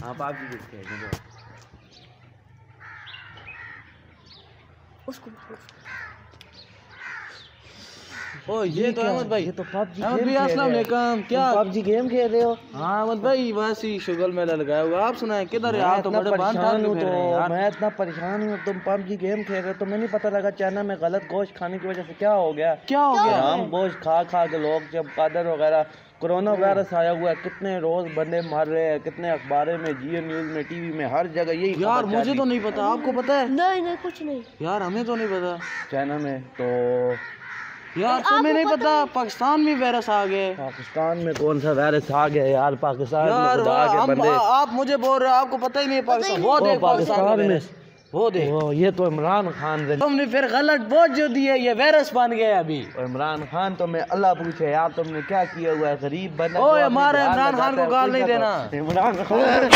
हाँ पबजी देखते हैं उसको। ओ ये तो अहमद भाई, ये तो पबजी अहमद भाई अस्सलाम वालेकुम। क्या पबजी गेम खेल रहे हो? हाँ अहमद भाई बस ही शुगर मेला लगाया हुआ। आप सुनाए किधर है? आप तो बड़े परेशान हूँ, फिर रहे हैं यार। मैं इतना परेशान हूँ। तुम पबजी गेम खेल रहे हो तो मैं नहीं पता लगा चाइना में गलत गोश्त खाने की वजह से क्या हो गया। क्या हो गया? हम गोश्त खा खा के लोग जब कादर वगैरह कोरोना वायरस आया हुआ है, कितने रोज बंदे मर रहे हैं, कितने अखबार में, जियो न्यूज में, टीवी में, हर जगह यही यार मुझे तो नहीं पता, आपको पता है? नहीं नहीं कुछ नहीं यार हमें तो नहीं पता। चाइना में तो यार तुम्हें नहीं पता पाकिस्तान में वायरस आ गए। पाकिस्तान में कौन सा वायरस आ गया यार? पाकिस्तान में यार खुदा के बंदे। आप मुझे बोल रहे हो आपको पता ही नहीं है पाकिस्तान? वो देख पाकिस्तान में वो देख। ये तो इमरान खान तुमने फिर गलत बोझ जो दी है, ये वायरस बन गया अभी। इमरान खान तो मैं अल्लाह पूछे यार तुमने क्या किया हुआ है? गरीब बंदा। ओए हमारे इमरान खान को गाल नहीं देना। इमरान खान